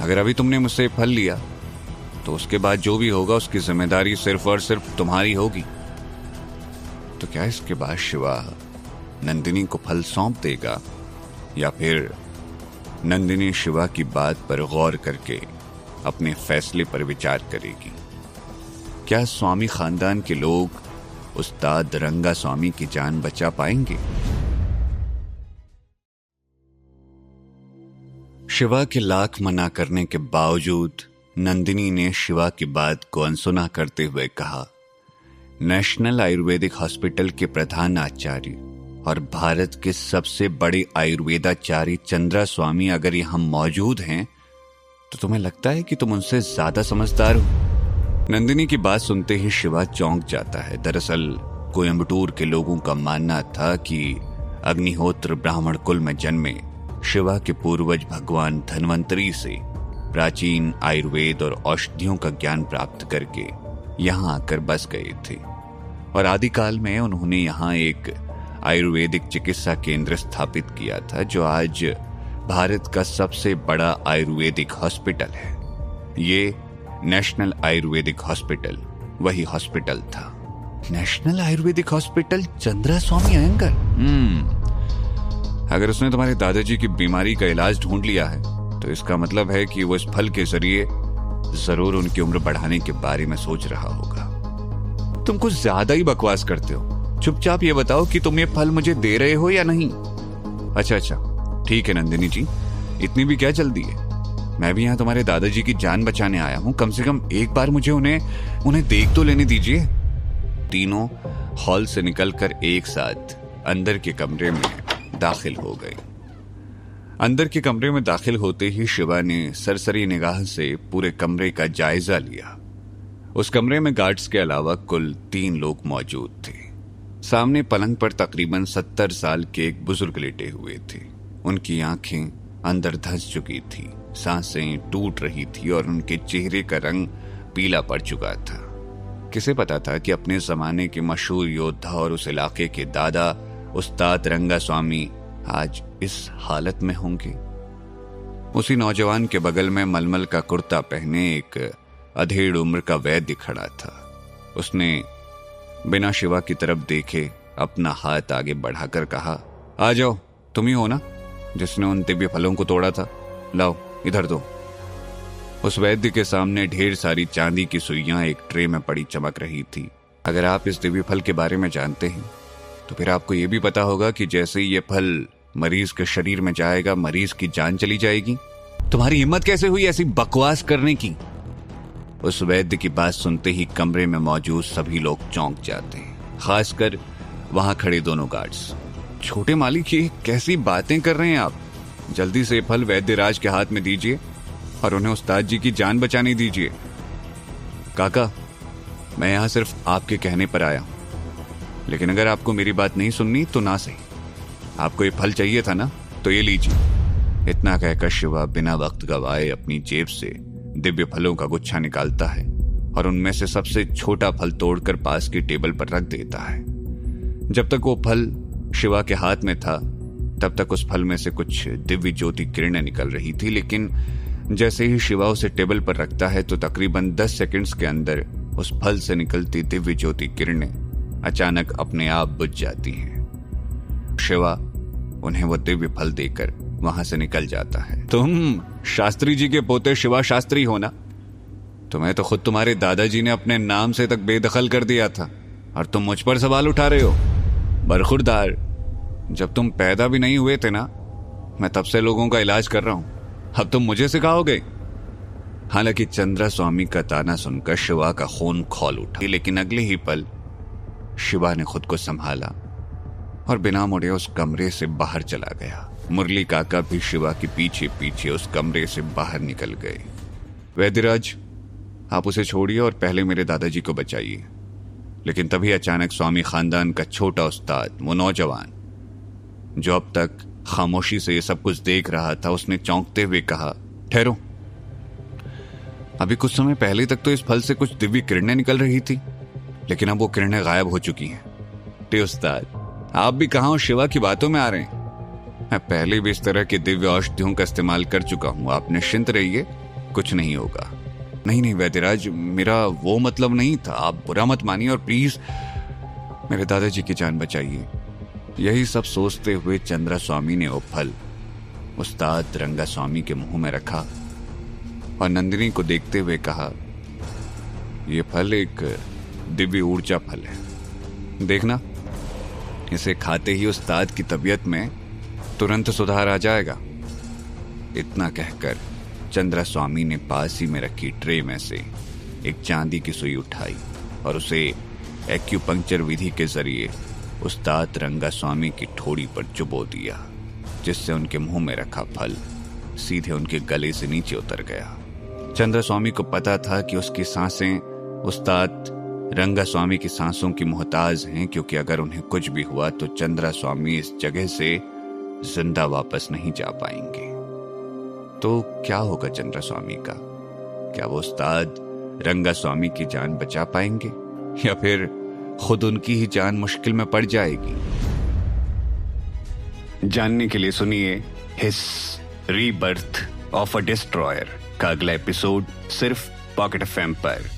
अगर अभी तुमने मुझसे फल लिया तो उसके बाद जो भी होगा उसकी जिम्मेदारी सिर्फ और सिर्फ तुम्हारी होगी। तो क्या इसके बाद शिवा नंदिनी को फल सौंप देगा या फिर नंदिनी शिवा की बात पर गौर करके अपने फैसले पर विचार करेगी? क्या स्वामी खानदान के लोग उस्ताद रंगा स्वामी की जान बचा पाएंगे? शिवा के लाख मना करने के बावजूद नंदिनी ने शिवा की बात को अनसुना करते हुए कहा, नेशनल आयुर्वेदिक हॉस्पिटल के प्रधान आचार्य और भारत के सबसे बड़े आयुर्वेदाचार्य चंद्रा स्वामी अगर यहां मौजूद हैं तो तुम्हें लगता है कि तुम उनसे ज्यादा समझदार हो? नंदिनी की बात सुनते ही शिवा चौंक जाता है। दरअसल कोयम्बटूर के लोगों का मानना था कि अग्निहोत्र ब्राह्मण कुल में जन्मे शिवा के पूर्वज भगवान धन्वंतरी से प्राचीन आयुर्वेद और औषधियों का ज्ञान प्राप्त करके यहां आकर बस गए थे और आदिकाल में उन्होंने यहां एक आयुर्वेदिक चिकित्सा केंद्र स्थापित किया था जो आज भारत का सबसे बड़ा आयुर्वेदिक हॉस्पिटल है। ये नेशनल आयुर्वेदिक हॉस्पिटल वही हॉस्पिटल था। नेशनल आयुर्वेदिक हॉस्पिटल चंद्रा स्वामी अयंगर। अगर उसने तुम्हारे दादाजी की बीमारी का इलाज ढूंढ लिया है तो इसका मतलब है कि वो इस फल के जरिए जरूर उनकी उम्र बढ़ाने के बारे में सोच रहा होगा। तुम कुछ ज्यादा ही बकवास करते हो। चुपचाप ये बताओ कि तुम ये फल मुझे दे रहे हो या नहीं? अच्छा ठीक है नंदिनी जी, इतनी भी क्या जल्दी है? मैं भी यहाँ तुम्हारे दादाजी की जान बचाने आया हूँ। कम से कम एक बार मुझे उन्हें देख तो लेने दीजिए। तीनों हॉल से निकलकर एक साथ अंदर के कमरे में दाखिल हो गए। अंदर के कमरे में दाखिल होते ही शिवा ने सरसरी निगाह से पूरे कमरे का जायजा लिया। उस कमरे में गार्ड्स के अलावा कुल 3 लोग मौजूद थे। सामने पलंग पर तकरीबन 70 साल के एक बुजुर्ग लेटे हुए थे। उनकी आंखें अंदर धंस चुकी थी, सांसें टूट रही थी और उनके चेहरे का रंग पीला पड़ चुका था। किसे पता था कि अपने जमाने के मशहूर योद्धा और उस इलाके के दादा उस्ताद रंगा स्वामी आज इस हालत में होंगे। उसी नौजवान के बगल में मलमल का कुर्ता पहने एक अधेड़ उम्र का वैद्य खड़ा था। उसने बिना शिवा की तरफ देखे अपना हाथ आगे बढ़ाकर कहा, आ जाओ, तुम ही हो ना जिसने उन दिव्य फलों को तोड़ा था? लाओ इधर दो। उस वैद्य के सामने ढेर सारी चांदी की सुइयां एक ट्रे में पड़ी चमक रही थी। अगर आप इस दिव्य फल के बारे में जानते हैं तो फिर आपको यह भी पता होगा कि जैसे ही यह फल मरीज के शरीर में जाएगा मरीज की जान चली जाएगी। तुम्हारी हिम्मत कैसे हुई ऐसी बकवास करने की? उस वैद्य की बात सुनते ही कमरे में मौजूद सभी लोग चौंक जाते हैं, खासकर वहां खड़े दोनों गार्ड्स। छोटे मालिक, ये कैसी बातें कर रहे हैं आप? जल्दी से फल वैद्य राज के हाथ में दीजिए और उन्हें उस्ताद जी की जान बचाने दीजिए। काका, मैं यहां सिर्फ आपके कहने पर आया हूं, लेकिन अगर आपको मेरी बात नहीं सुननी तो ना सही। आपको ये फल चाहिए था ना, तो ये लीजिए। इतना कहकर शिवा बिना वक्त गवाए अपनी जेब से दिव्य फलों का गुच्छा निकालता है और उनमें से सबसे छोटा फल तोड़कर पास की टेबल पर रख देता है। जब तक वो फल शिवा के हाथ में था तब तक उस फल में से कुछ दिव्य ज्योति किरणें निकल रही थी, लेकिन जैसे ही शिवा उसे टेबल पर रखता है तो तकरीबन 10 सेकंड्स के अंदर उस फल से निकलती दिव्य ज्योति किरणें अचानक अपने आप बुझ जाती हैं। शिवा उन्हें वो दिव्य फल देकर वहां से निकल जाता है। तुम शास्त्री जी के पोते शिवा शास्त्री हो ना? तुम्हें तो खुद तुम्हारे दादाजी ने अपने नाम से तक बेदखल कर दिया था और तुम मुझ पर सवाल उठा रहे हो? बरखुरदार, जब तुम पैदा भी नहीं हुए थे ना, मैं तब से लोगों का इलाज कर रहा हूं। अब तुम मुझे सिखाओगे? हालांकि चंद्रा स्वामी का ताना सुनकर शिवा का खून खौल उठा, लेकिन अगले ही पल शिवा ने खुद को संभाला और बिना मुड़े उस कमरे से बाहर चला गया। मुरली काका भी शिवा के पीछे पीछे उस कमरे से बाहर निकल गए। वैद्यराज, आप उसे छोड़िए और पहले मेरे दादाजी को बचाइए। लेकिन तभी अचानक स्वामी खानदान का छोटा उस्ताद, वो नौजवान जो अब तक खामोशी से ये सब कुछ देख रहा था, उसने चौंकते हुए कहा, ठहरो, अभी कुछ समय पहले तक तो इस फल से कुछ दिव्य किरणें निकल रही थी, लेकिन अब वो किरणें गायब हो चुकी हैं। टे उस्ताद, आप भी कहां हो? शिवा की बातों में आ रहे हैं। मैं पहले भी इस तरह की दिव्य औषधियों का इस्तेमाल कर चुका हूं, आप निश्चिंत रहिए, कुछ नहीं होगा। नहीं वैद्यराज, मेरा वो मतलब नहीं था, आप बुरा मत मानिए और प्लीज मेरे दादाजी की जान बचाइए। यही सब सोचते हुए चंद्रा स्वामी ने वो फल उस्ताद रंगा स्वामी के मुंह में रखा और नंदिनी को देखते हुए कहा, यह फल एक दिव्य ऊर्जा फल है, देखना इसे खाते ही उस्ताद की तबीयत में तुरंत सुधार आ जाएगा। इतना कहकर चंद्रा स्वामी ने पास ही में रखी ट्रे में से एक चांदी की सुई उठाई और उसे एक्यूपंक्चर विधि के जरिए उस्ताद रंगा स्वामी की ठोड़ी पर चुबो दिया, जिससे उनके मुंह में रखा फल सीधे उनके गले से नीचे उतर गया। चंद्रा स्वामी को पता था कि उसकी सांसें उस्ताद रंगा स्वामी की सांसों की मोहताज हैं, क्योंकि अगर उन्हें कुछ भी हुआ तो चंद्रा स्वामी इस जगह से जिंदा वापस नहीं जा पाएंगे। तो क्या होगा चंद्रा स्वामी का? क्या वो उस्ताद रंगा स्वामी की जान बचा पाएंगे या फिर खुद उनकी ही जान मुश्किल में पड़ जाएगी? जानने के लिए सुनिए हिस रीबर्थ ऑफ अ डिस्ट्रॉयर का अगला एपिसोड सिर्फ पॉकेट एफएम पर।